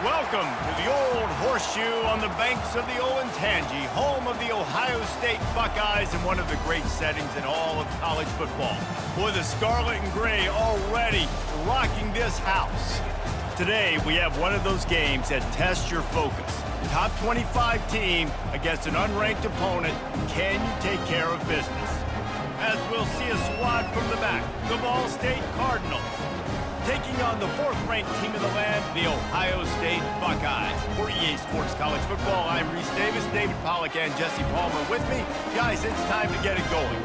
Welcome to the Old Horseshoe on the banks of the Olentangy, home of the Ohio State Buckeyes and one of the great settings in all of college football. Boy, the scarlet and gray already rocking this house. Today, we have one of those games that tests your focus. Top 25 team against an unranked opponent. Can you take care of business? As we'll see a squad from the back, the Ball State Cardinals, taking on the fourth-ranked team in the land, the Ohio State Buckeyes. For EA Sports College Football, I'm Reese Davis, David Pollack, and Jesse Palmer with me. Guys, it's time to get it going.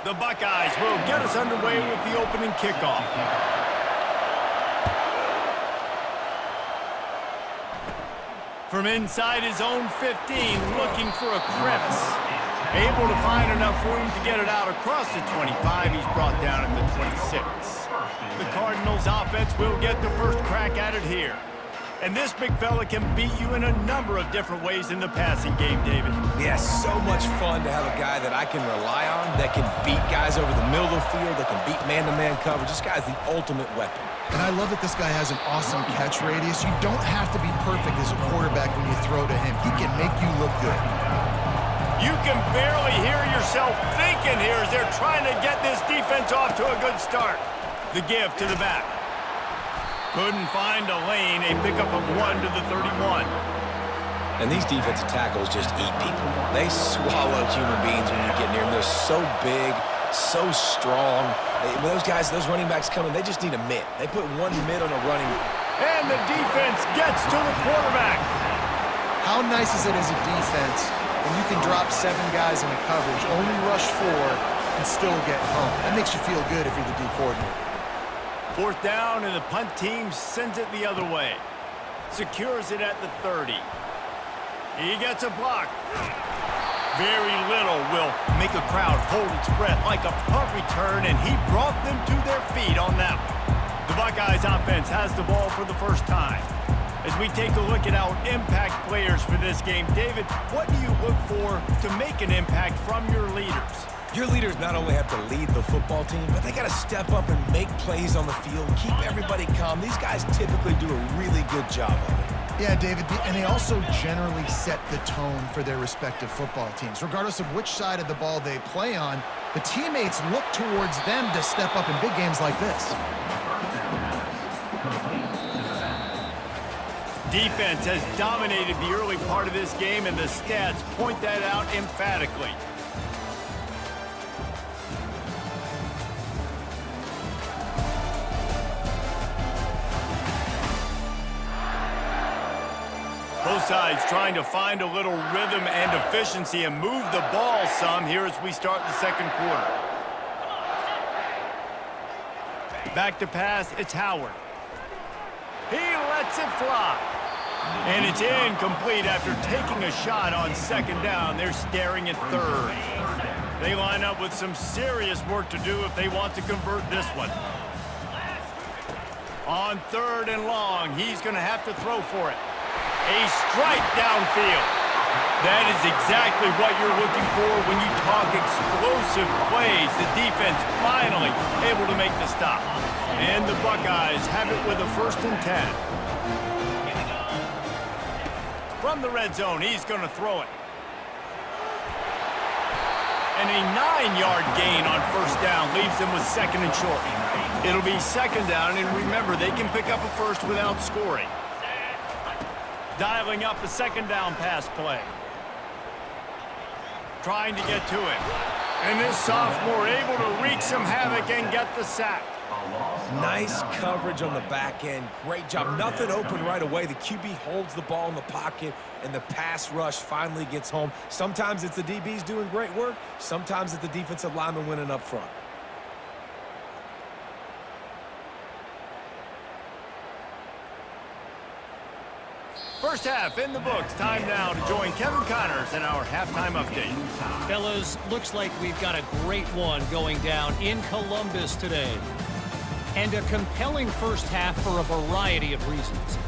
The Buckeyes will get us underway with the opening kickoff. From inside his own 15, looking for a crevice. Able to find enough room to get it out across the 25. He's brought down at the 26. The Cardinals offense will get the first crack at it here. And this big fella can beat you in a number of different ways in the passing game, David. Yeah, so much fun to have a guy that I can rely on, that can beat guys over the middle of the field, that can beat man-to-man coverage. This guy's the ultimate weapon. And I love that this guy has an awesome catch radius. You don't have to be perfect as a quarterback when you throw to him. He can make you look good. You can barely hear yourself thinking here as they're trying to get this defense off to a good start. The give to the back. Couldn't find a lane, a pickup of 1 to the 31. And these defensive tackles just eat people. They swallow human beings when you get near them. They're so big, so strong. When those guys, those running backs come in, they just need a mitt. They put one mitt on a running. And the defense gets to the quarterback. How nice is it as a defense when you can drop 7 guys in a coverage, only rush 4, and still get home? That makes you feel good if you're the D coordinator. Fourth down, and the punt team sends it the other way. Secures it at the 30. He gets a block. Very little will make a crowd hold its breath like a punt return, and he brought them to their feet on that one. The Buckeyes offense has the ball for the first time. As we take a look at our impact players for this game, David, what do you look for to make an impact from your leaders? Your leaders not only have to lead the football team, but they got to step up and make plays on the field, keep everybody calm. These guys typically do a really good job of it. Yeah, David, and they also generally set the tone for their respective football teams. Regardless of which side of the ball they play on, the teammates look towards them to step up in big games like this. Defense has dominated the early part of this game, and the stats point that out emphatically. Both sides trying to find a little rhythm and efficiency and move the ball some here as we start the second quarter. Back to pass, it's Howard. He lets it fly. And it's incomplete after taking a shot on second down. They're staring at third. They line up with some serious work to do if they want to convert this one. On third and long, he's going to have to throw for it. A strike downfield. That is exactly what you're looking for when you talk explosive plays. The defense finally able to make the stop. And the Buckeyes have it with a 1st and 10. From the red zone, he's going to throw it. And a 9-yard gain on 1st down leaves them with 2nd and short. It'll be 2nd down, and remember, they can pick up a first without scoring. Dialing up a 2nd down pass play. Trying to get to it. And this sophomore able to wreak some havoc and get the sack. Nice coverage on the back end. Great job. Nothing open right away. The QB holds the ball in the pocket, and the pass rush finally gets home. Sometimes it's the DBs doing great work. Sometimes it's the defensive lineman winning up front. First half in the books. Time now to join Kevin Connors in our halftime update. Fellas, looks like we've got a great one going down in Columbus today. And a compelling first half for a variety of reasons.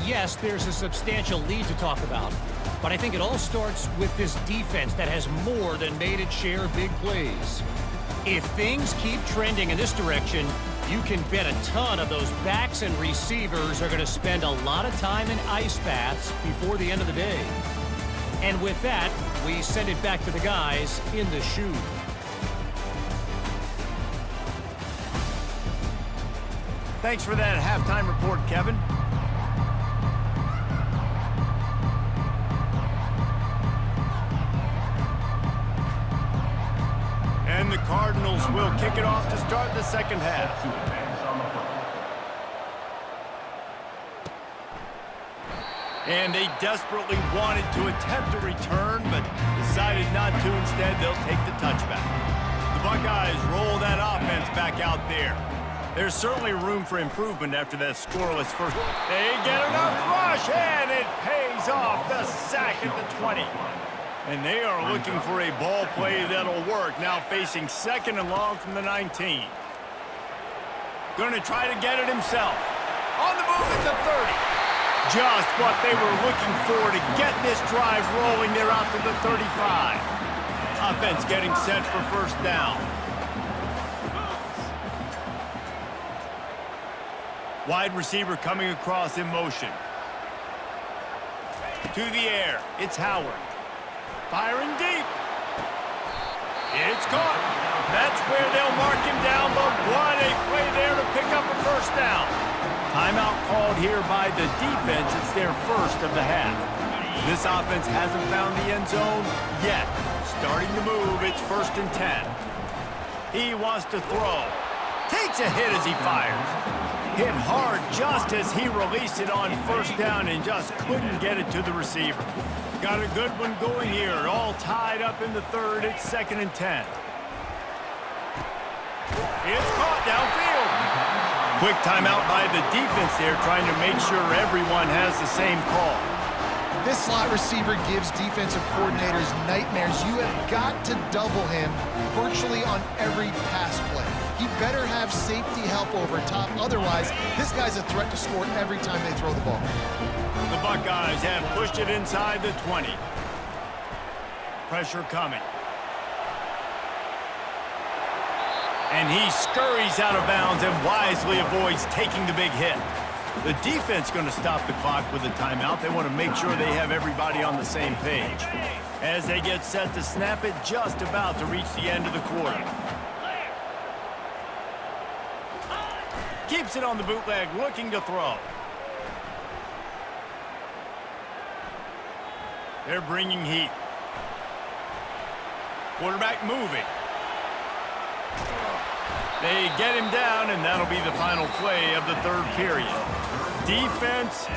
Yes, there's a substantial lead to talk about, But I think it all starts with this defense that has more than made its share of big plays. If things keep trending in this direction, you can bet a ton of those backs and receivers are going to spend a lot of time in ice baths before the end of the day. And with that, we send it back to the guys in the chute. Thanks for that halftime report, Kevin. And the Cardinals will kick it off to start the second half. And they desperately wanted to attempt a return, but decided not to. Instead, they'll take the touchback. The Buckeyes roll that offense back out there. There's certainly room for improvement after that scoreless first. They get enough rush, and it pays off. The sack at the 20. And they are looking for a ball play that'll work. Now facing second and long from the 19. Going to try to get it himself. On the move at the 30. Just what they were looking for to get this drive rolling. They're out to the 35. Offense getting set for first down. Wide receiver coming across in motion. To the air. It's Howard. Firing deep. It's caught. That's where they'll mark him down, but what a play there to pick up a first down. Timeout called here by the defense. It's their first of the half. This offense hasn't found the end zone yet. Starting to move. It's 1st and 10. He wants to throw. Takes a hit as he fires. Hit hard just as he released it on first down and just couldn't get it to the receiver. Got a good one going here. All tied up in the third. It's 2nd and 10. It's caught downfield. Quick timeout by the defense there, trying to make sure everyone has the same call. This slot receiver gives defensive coordinators nightmares. You have got to double him virtually on every pass play. He better have safety help over top. Otherwise, this guy's a threat to score every time they throw the ball. The Buckeyes have pushed it inside the 20. Pressure coming. And he scurries out of bounds and wisely avoids taking the big hit. The defense going to stop the clock with a timeout. They want to make sure they have everybody on the same page. As they get set to snap it, just about to reach the end of the quarter. Keeps it on the bootleg, looking to throw. They're bringing heat. Quarterback moving. They get him down, and that'll be the final play of the third period. Defense.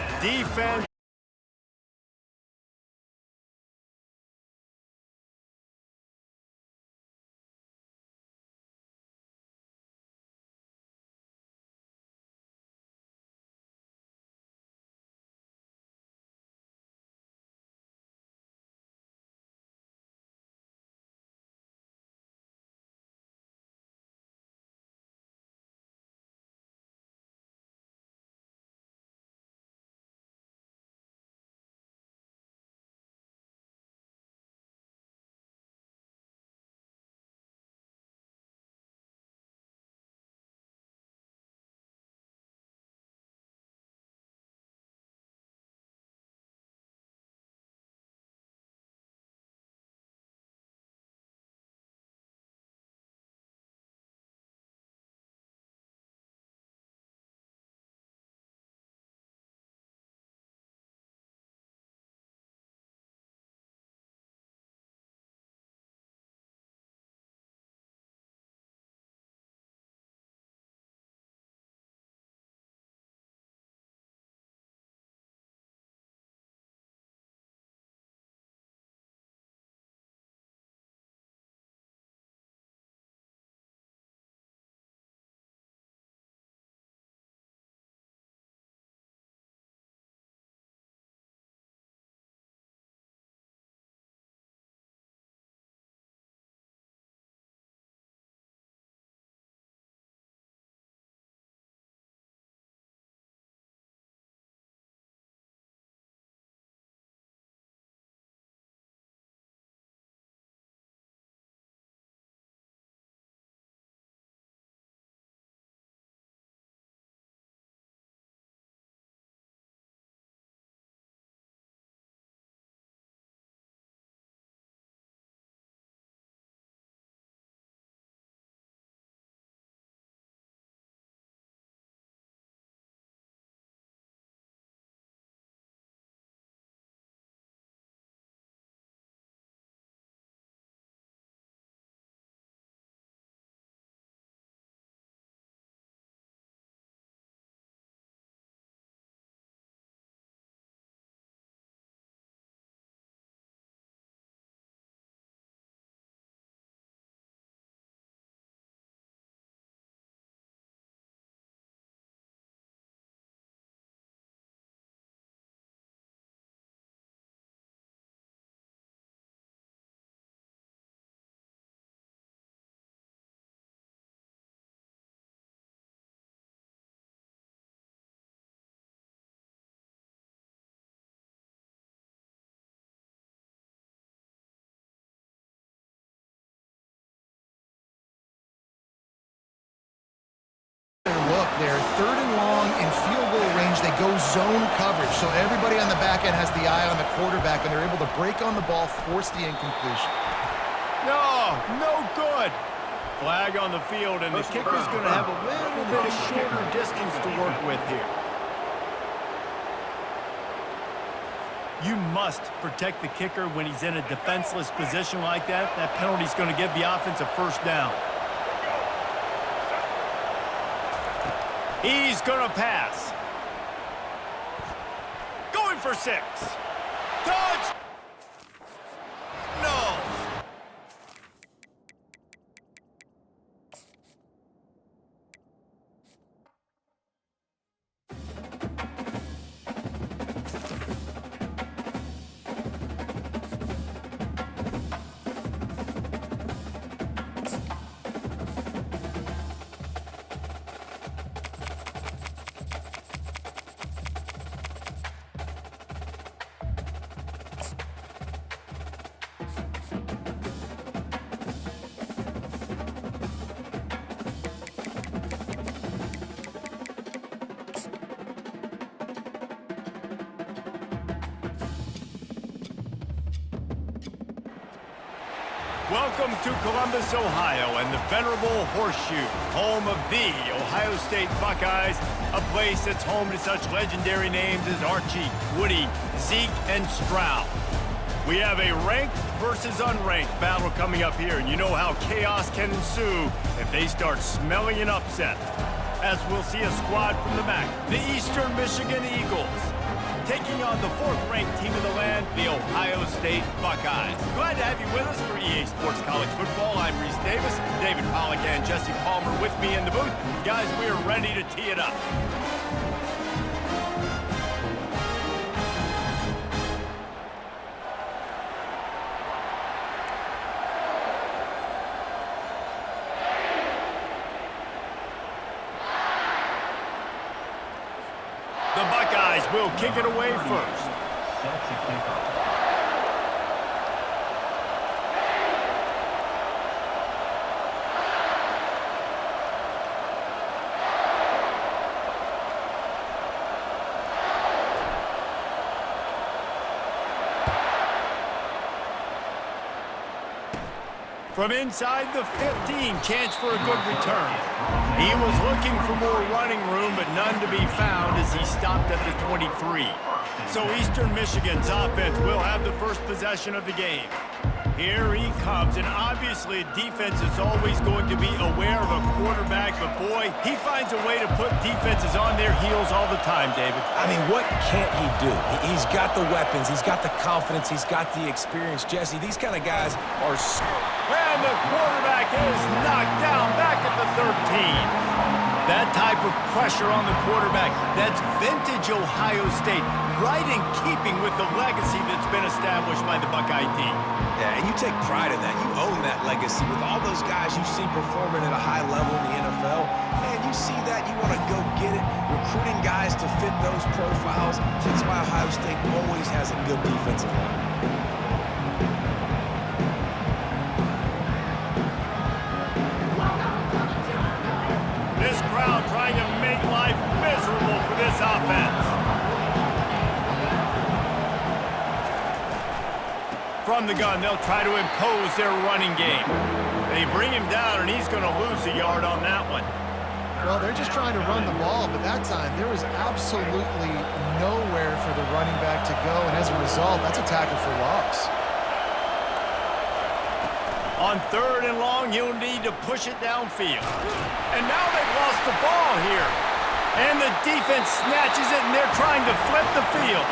there. 3rd and long in field goal range. They go zone coverage. So everybody on the back end has the eye on the quarterback, and they're able to break on the ball, force the incompletion. No good. Flag on the field, and the kicker's going to have a little bit shorter distance to work with here. You must protect the kicker when he's in a defenseless position like that. That penalty's going to give the offense a first down. He's going to pass. Going for 6. Touch! No! Welcome to Columbus, Ohio, and the venerable Horseshoe, home of the Ohio State Buckeyes, a place that's home to such legendary names as Archie, Woody, Zeke, and Stroud. We have a ranked versus unranked battle coming up here, and you know how chaos can ensue if they start smelling an upset. As we'll see a squad from the MAC, the Eastern Michigan Eagles, taking on the 4th-ranked team in the land, the Ohio State Buckeyes. Glad to have you with us for EA Sports College Football. I'm Reese Davis, David Pollack and Jesse Palmer with me in the booth. Guys, we are ready to tee it up. The Buckeyes will kick it away first. From inside the 15, chance for a good return. He was looking for more running room, but none to be found as he stopped at the 23. So Eastern Michigan's offense will have the first possession of the game. Here he comes, and obviously defense is always going to be aware of a quarterback, but boy, he finds a way to put defenses on their heels all the time, David. I mean, what can't he do? He's got the weapons, he's got the confidence, he's got the experience. Jesse, these kind of guys are... And the quarterback is knocked down back at the 13. That type of pressure on the quarterback, that's vintage Ohio State, right in keeping with the legacy that's been established by the Buckeye team. Yeah, and you take pride in that. You own that legacy with all those guys you see performing at a high level in the NFL. Man, you see that, you want to go get it, recruiting guys to fit those profiles. That's why Ohio State always has a good defensive line. This crowd trying to make life miserable for this offense. From the gun, they'll try to impose their running game. They bring him down, and he's going to lose a yard on that one. Well, they're just trying to run the ball, but that time there was absolutely nowhere for the running back to go, and as a result, that's a tackle for loss. On 3rd and long, he'll need to push it downfield. And now they've lost the ball here. And the defense snatches it, and they're trying to flip the field.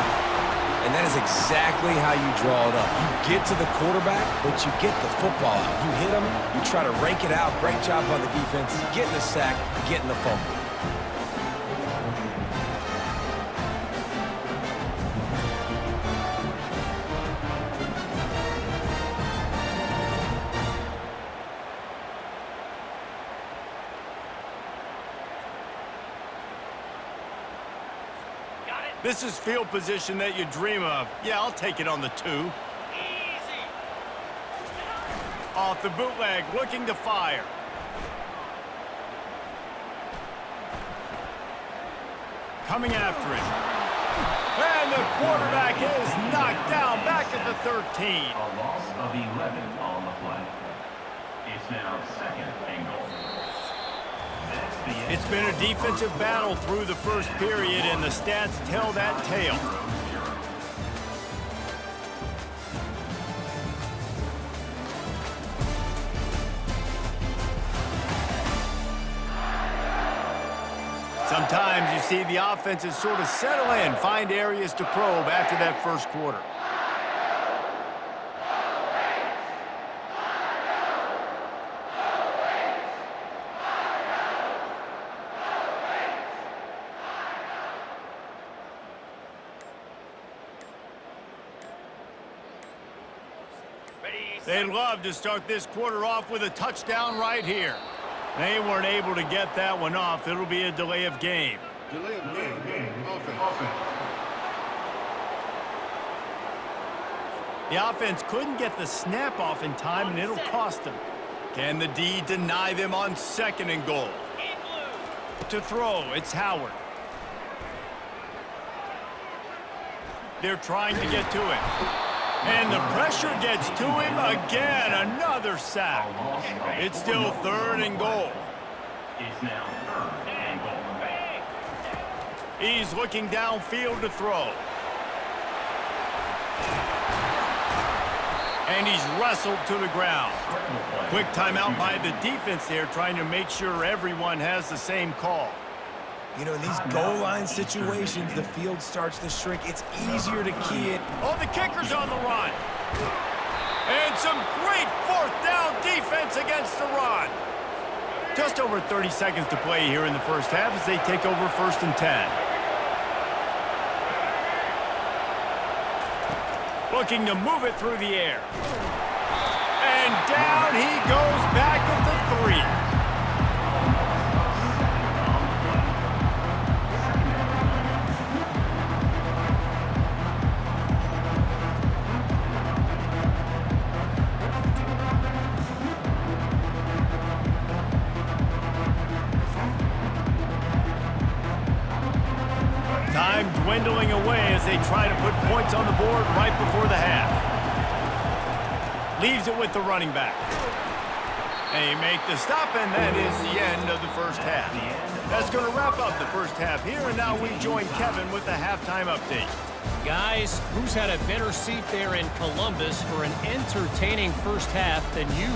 And that is exactly how you draw it up. You get to the quarterback, but you get the football out. You hit him, you try to rake it out. Great job by the defense, getting the sack, getting the fumble. This is field position that you dream of. Yeah, I'll take it on the 2. Easy. Off the bootleg, looking to fire. coming after him. And the quarterback is knocked down back at the 13. A loss of 11 on the play. It's now second and goal. It's been a defensive battle through the first period, and the stats tell that tale. Sometimes you see the offenses sort of settle in, find areas to probe after that first quarter. They'd love to start this quarter off with a touchdown right here. They weren't able to get that one off. It'll be a delay of game. Delay of game. Offense. The offense couldn't get the snap off in time, and it'll cost them. Can the D deny them on second and goal? To throw, it's Howard. They're trying to get to it. And the pressure gets to him again. Another sack. It's still third and goal. It's now third and goal. He's looking downfield to throw. And he's wrestled to the ground. Quick timeout by the defense there, trying to make sure everyone has the same call. You know, in these goal line situations, the field starts to shrink. It's easier to key it. Oh, the kicker's on the run. And some great fourth down defense against the run. Just over 30 seconds to play here in the first half as they take over 1st and 10. Looking to move it through the air. And down he goes back at the 3. Time dwindling away as they try to put points on the board right before the half. Leaves it with the running back. They make the stop, and that is the end of the first half. That's going to wrap up the first half here, and now we join Kevin with the halftime update. Guys, who's had a better seat there in Columbus for an entertaining first half than you?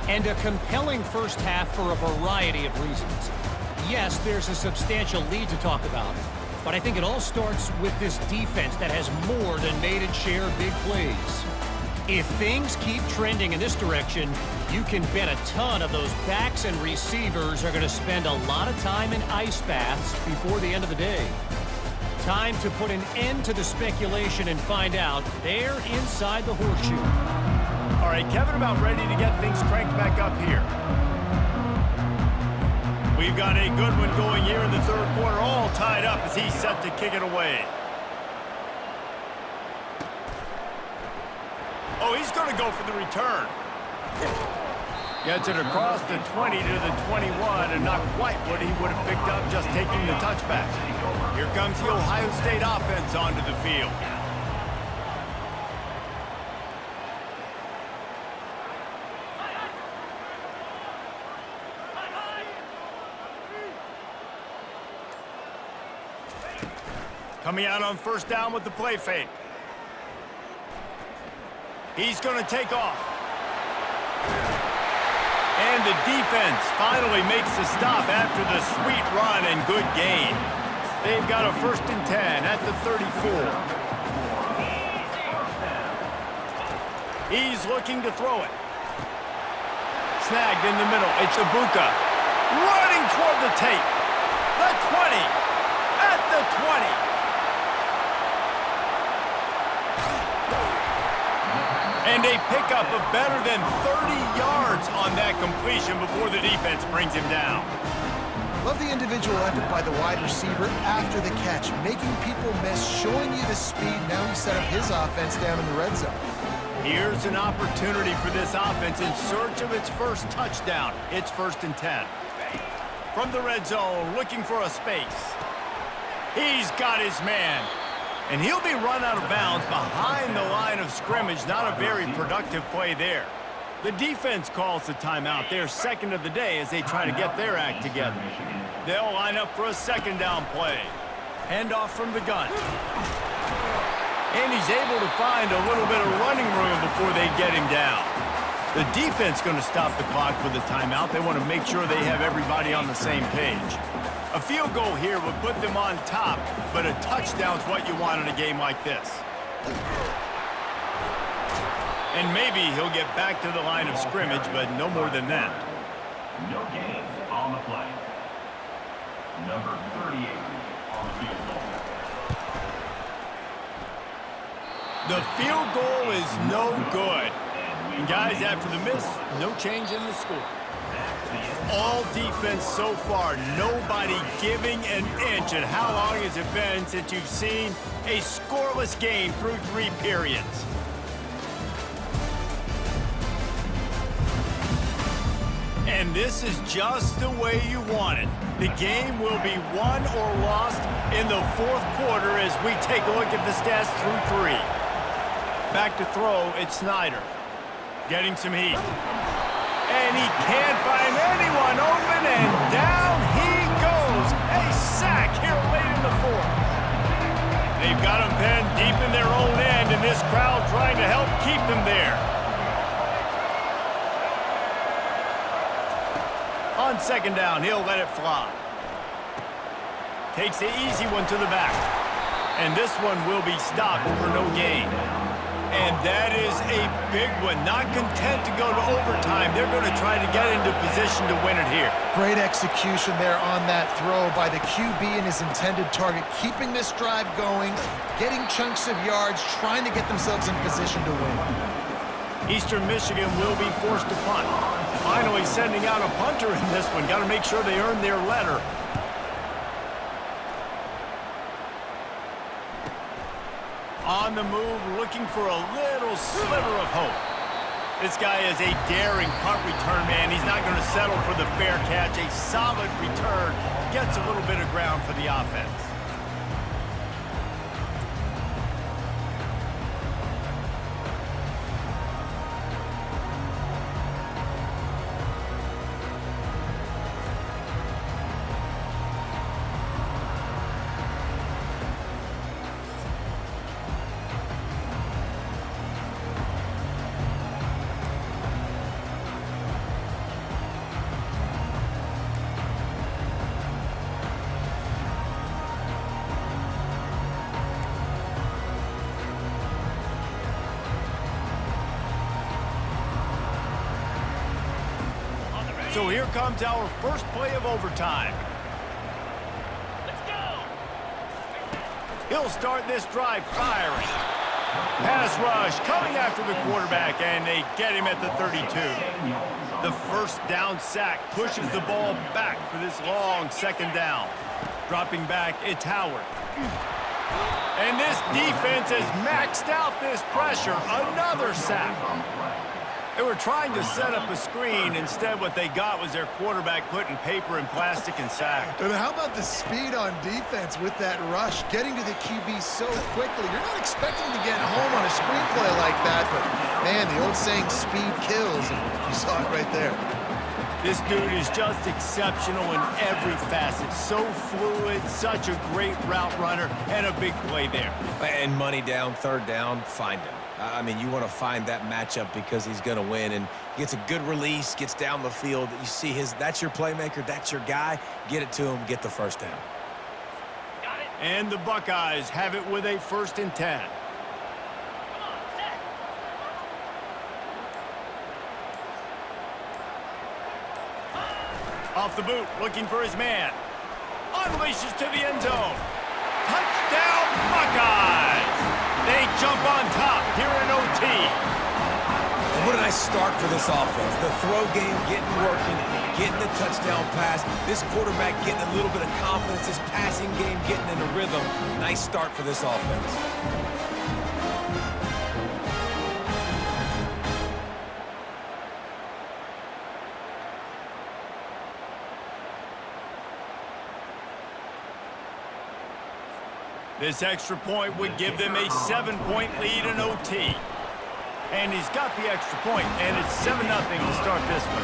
And a compelling first half for a variety of reasons. Yes, there's a substantial lead to talk about, but I think it all starts with this defense that has more than made its share of big plays. If things keep trending in this direction, you can bet a ton of those backs and receivers are going to spend a lot of time in ice baths before the end of the day. Time to put an end to the speculation and find out they're inside the horseshoe. All right, Kevin, about ready to get things cranked back up here. We've got a good one going here in the third quarter, all tied up as he's set to kick it away. Oh, he's going to go for the return. Gets it across the 20 to the 21, and not quite what he would have picked up just taking the touchback. Here comes the Ohio State offense onto the field. Coming out on first down with the play fake. He's going to take off. And the defense finally makes the stop after the sweet run and good gain. They've got a 1st and 10 at the 34. He's looking to throw it. Snagged in the middle. It's Ibuka. Running toward the tape. The 20. At the 20. And a pickup of better than 30 yards on that completion before the defense brings him down. Love the individual effort by the wide receiver after the catch, making people miss, showing you the speed. Now he set up his offense down in the red zone. Here's an opportunity for this offense in search of its first touchdown. It's 1st and 10. From the red zone, looking for a space. He's got his man. And he'll be run out of bounds behind the line of scrimmage. Not a very productive play there. The defense calls the timeout. Their second of the day as they try to get their act together. They'll line up for a second down play. Handoff from the gun. And he's able to find a little bit of running room before they get him down. The defense going to stop the clock with the timeout. They want to make sure they have everybody on the same page. A field goal here would put them on top, but a touchdown's what you want in a game like this. And maybe he'll get back to the line of scrimmage, but no more than that. No gain on the play. Number 38 on the field goal. The field goal is no good. And guys, after the miss, no change in the score. All defense so far, nobody giving an inch. And how long has it been since you've seen a scoreless game through 3 periods? And this is just the way you want it. The game will be won or lost in the 4th quarter as we take a look at the stats through 3. Back to throw, it's Snyder. Getting some heat. And he can't find anyone open, and down he goes. A sack here late in the 4th. They've got him pinned deep in their own end, and this crowd trying to help keep them there. On second down, he'll let it fly. Takes the easy one to the back. And this one will be stopped for no gain. And that is a big one. Not content to go to overtime. They're going to try to get into position to win it here. Great execution there on that throw by the QB and his intended target. Keeping this drive going, getting chunks of yards, trying to get themselves in position to win. Eastern Michigan will be forced to punt. Finally sending out a punter in this one. Got to make sure they earn their letter. On the move, looking for a little sliver of hope. This guy is a daring punt return man. He's not going to settle for the fair catch. A solid return. Gets a little bit of ground for the offense. So here comes our first play of overtime. Let's go! He'll start this drive firing. Pass rush coming after the quarterback, and they get him at the 32. The first down sack pushes the ball back for this long second down. Dropping back, it's Howard. And this defense has maxed out this pressure. Another sack. They were trying to set up a screen. Instead, what they got was their quarterback putting paper and plastic and sack. And how about the speed on defense with that rush, getting to the QB so quickly? You're not expecting to get home on a screenplay like that, but, man, the old saying, speed kills, and you saw it right there. This dude is just exceptional in every facet. So fluid, such a great route runner, and a big play there. And money down, third down, find him. I mean, you want to find that matchup because he's going to win, and gets a good release, gets down the field. You see that's your playmaker, that's your guy. Get it to him, get the first down. Got it. And the Buckeyes have it with a 1st and 10. Off the boot, looking for his man. Unleashes to the end zone. Touchdown, Buckeyes! They jump on top here in OT. And what a nice start for this offense. The throw game getting working, getting the touchdown pass. This quarterback getting a little bit of confidence. This passing game getting in a rhythm. Nice start for this offense. This extra point would give them a 7-point lead in OT. And he's got the extra point, and it's 7-0 to start this one.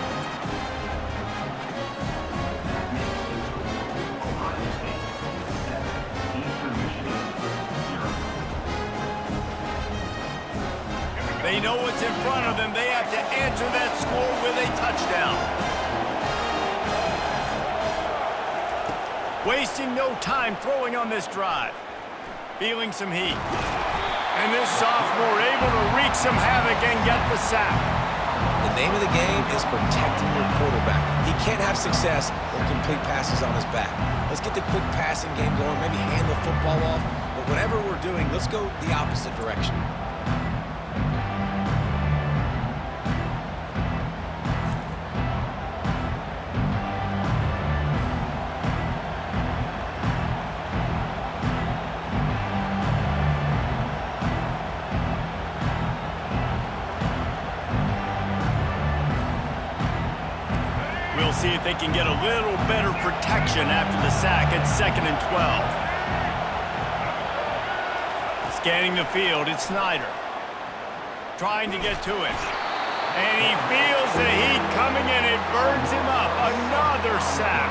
They know what's in front of them. They have to answer that score with a touchdown. Wasting no time throwing on this drive. Feeling some heat. And this sophomore able to wreak some havoc and get the sack. The name of the game is protecting your quarterback. He can't have success or complete passes on his back. Let's get the quick passing game going, maybe hand the football off. But whatever we're doing, let's go the opposite direction. We'll see if they can get a little better protection after the sack at 2nd and 12. Scanning the field, it's Snyder. Trying to get to it. And he feels the heat coming in. It burns him up. Another sack.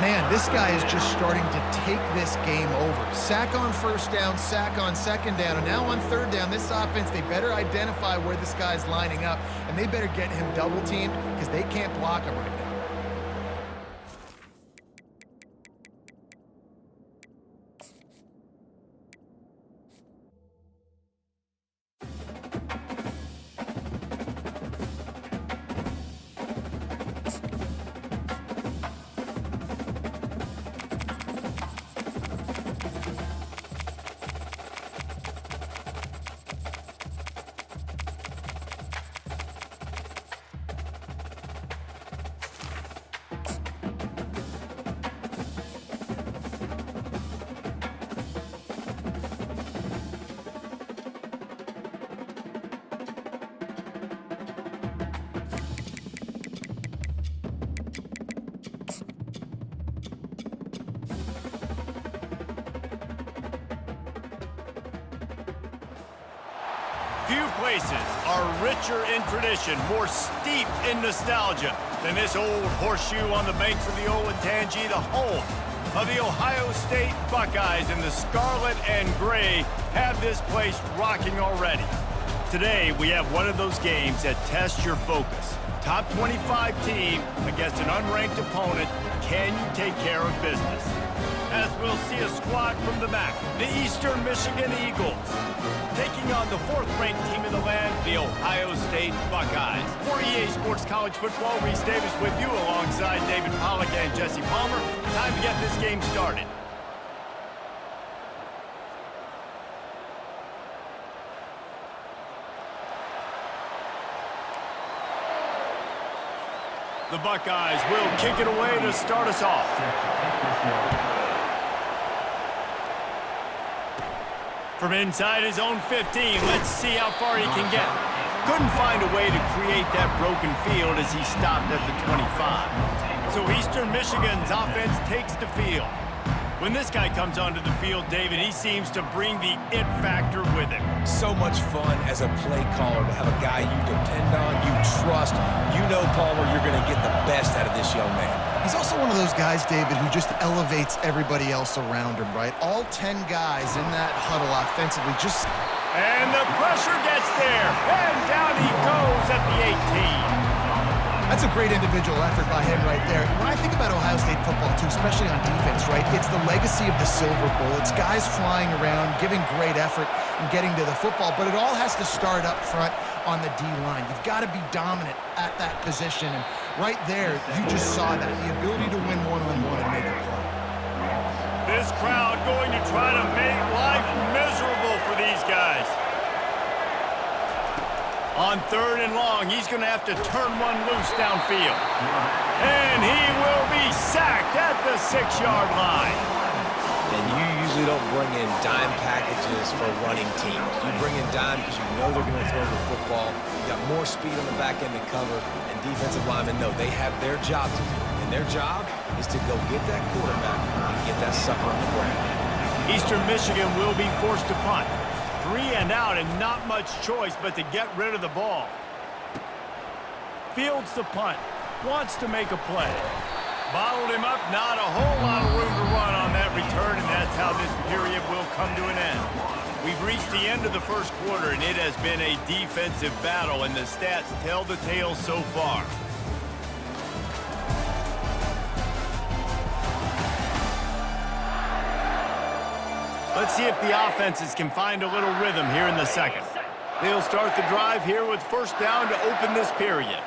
Man, this guy is just starting to take this game over. Sack on first down, sack on second down, and now on third down, this offense, they better identify where this guy's lining up, and they better get him double-teamed because they can't block him right now. Few places are richer in tradition, more steeped in nostalgia than this old horseshoe on the banks of the Olentangy, the home of the Ohio State Buckeyes, and the scarlet and gray have this place rocking already. Today, we have one of those games that tests your focus. Top 25 team against an unranked opponent. Can you take care of business? As we'll see a squad from the MAC, the Eastern Michigan Eagles, taking on the 4th-ranked team in the land, the Ohio State Buckeyes. For EA Sports College Football, Reese Davis with you alongside David Pollack and Jesse Palmer. Time to get this game started. The Buckeyes will kick it away to start us off. From inside his own 15, let's see how far he can get. Couldn't find a way to create that broken field as he stopped at the 25. So Eastern Michigan's offense takes the field. When this guy comes onto the field, David, he seems to bring the it factor with him. So much fun as a play caller to have a guy you depend on, you trust. You know, Palmer, you're going to get the best out of this young man. He's also one of those guys, David, who just elevates everybody else around him, right? All 10 guys in that huddle offensively just... And the pressure gets there, and down he goes at the 18. That's a great individual effort by him right there. When I think about Ohio State football, too, especially on defense, right, it's the legacy of the Silver Bowl. It's guys flying around, giving great effort, and getting to the football. But it all has to start up front on the D-line. You've got to be dominant at that position. And right there, you just saw that, the ability to win one-on-one and make a play. This crowd going to try to make life miserable for these guys. On 3rd and long, he's going to have to turn one loose downfield. And he will be sacked at the 6-yard line. And you usually don't bring in dime packages for running teams. You bring in dime because you know they're going to throw the football. You got more speed on the back end to cover, and defensive linemen know they have their job to do. And their job is to go get that quarterback and get that sucker on the ground. Eastern Michigan will be forced to punt. 3 and out and not much choice but to get rid of the ball. Fields the punt. Wants to make a play. Bottled him up. Not a whole lot of room to run on that return, and that's how this period will come to an end. We've reached the end of the first quarter, and it has been a defensive battle, and the stats tell the tale so far. Let's see if the offenses can find a little rhythm here in the second. They'll start the drive here with first down to open this period.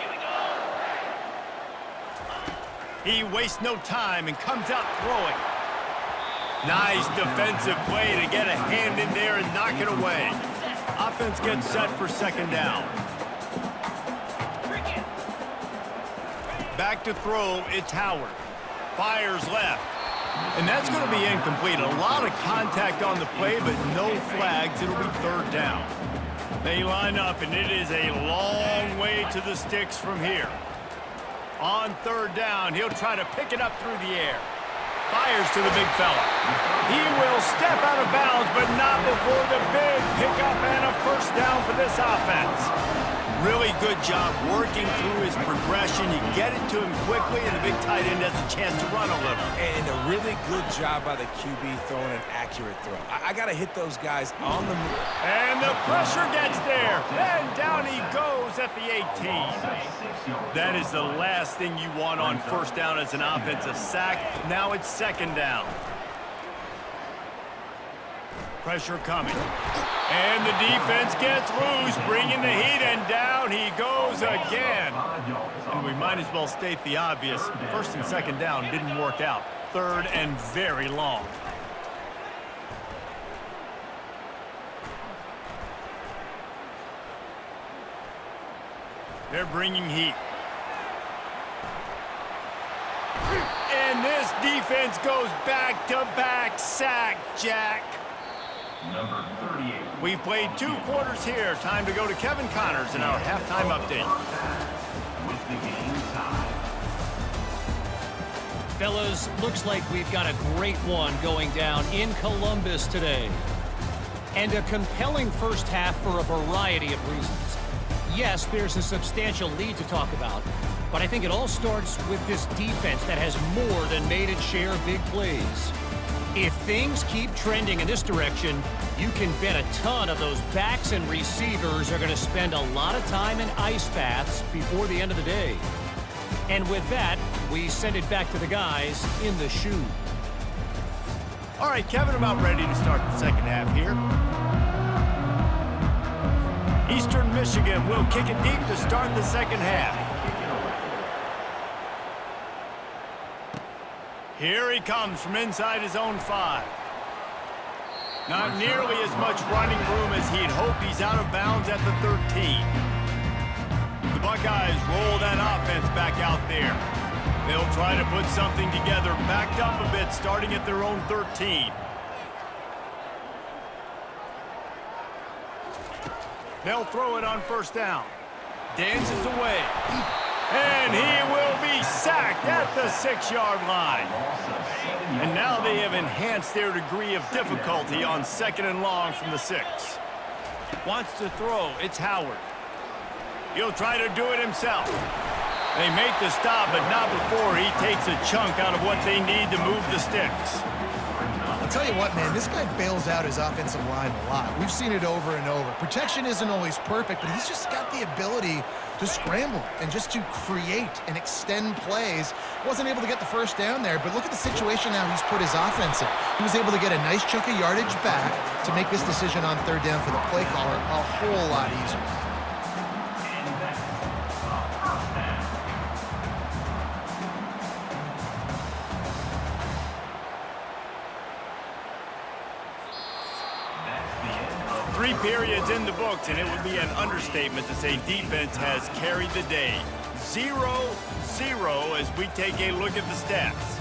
He wastes no time and comes out throwing. Nice defensive play to get a hand in there and knock it away. Offense gets set for second down. Back to throw, it's Howard. Fires left. And that's going to be incomplete. A lot of contact on the play, but no flags. It'll be third down. They line up, and it is a long way to the sticks from here. On third down, he'll try to pick it up through the air. Fires to the big fella. He will step out of bounds, but not before the big pickup and a first down for this offense. Really good job working through his progression. You get it to him quickly, and the big tight end has a chance to run a little. And a really good job by the QB throwing an accurate throw. I got to hit those guys on the move. And the pressure gets there. And down he goes at the 18. That is the last thing you want on first down as an offensive sack. Now it's second down. Pressure coming. And the defense gets loose, bringing the heat, and down he goes again. And we might as well state the obvious. First and second down didn't work out. Third and very long. They're bringing heat. And this defense goes back-to-back sack, Jack. Number 38. We've played 2 quarters here. Time to go to Kevin Connors in our halftime update. With the game tie. Fellas, looks like we've got a great one going down in Columbus today. And a compelling first half for a variety of reasons. Yes, there's a substantial lead to talk about, but I think it all starts with this defense that has more than made its share of big plays. If things keep trending in this direction, you can bet a ton of those backs and receivers are going to spend a lot of time in ice baths before the end of the day. And with that, we send it back to the guys in the shoe. All right, Kevin, about ready to start the second half here. Eastern Michigan will kick it deep to start the second half. Here he comes from inside his own 5. Not nearly as much running room as he'd hoped. He's out of bounds at the 13. The Buckeyes roll that offense back out there. They'll try to put something together, backed up a bit, starting at their own 13. They'll throw it on first down. Dances away. And he will be sacked at the 6-yard line. And now they have enhanced their degree of difficulty on second and long from the 6. Wants to throw. It's Howard. He'll try to do it himself. They make the stop, but not before he takes a chunk out of what they need to move the sticks. I'll tell you what, man, this guy bails out his offensive line a lot. We've seen it over and over. Protection isn't always perfect, but he's just got the ability to scramble and just to create and extend plays. Wasn't able to get the first down there, but look at the situation now he's put his offense in. He was able to get a nice chunk of yardage back to make this decision on third down for the play caller a whole lot easier. Three periods in the books, and it would be an understatement to say defense has carried the day. 0-0 as we take a look at the stats.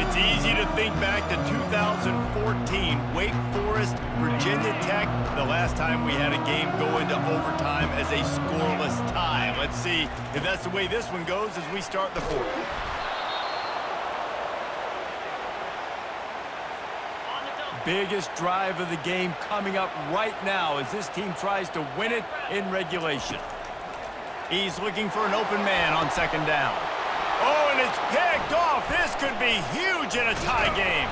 It's easy to think back to 2014, Wake Forest, Virginia Tech, the last time we had a game go into overtime as a scoreless tie. Let's see if that's the way this one goes as we start the fourth. biggest drive of the game coming up right now as this team tries to win it in regulation. He's looking for an open man on second down. Oh, and it's picked off. This could be huge in a tie game.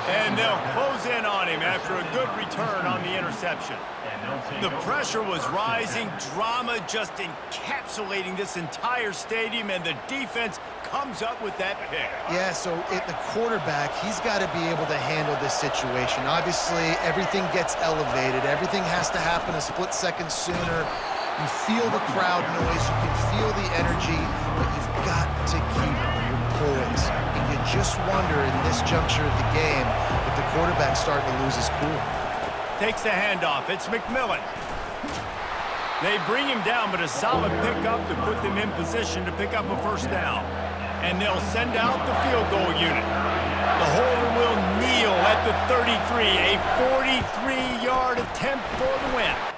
And they'll close in on him after a good return on the interception. The pressure was rising, drama just encapsulating this entire stadium, and the defense comes up with that pick. Yeah, so the quarterback, he's got to be able to handle this situation. Obviously, everything gets elevated. Everything has to happen a split second sooner. You feel the crowd noise. You can feel the energy, but you've got to keep your poise. And you just wonder in this juncture of the game if the quarterback's starting to lose his cool. Takes the handoff. It's McMillan. They bring him down, but a solid pickup to put them in position to pick up a first down. And they'll send out the field goal unit. The holder will kneel at the 33, a 43-yard attempt for the win.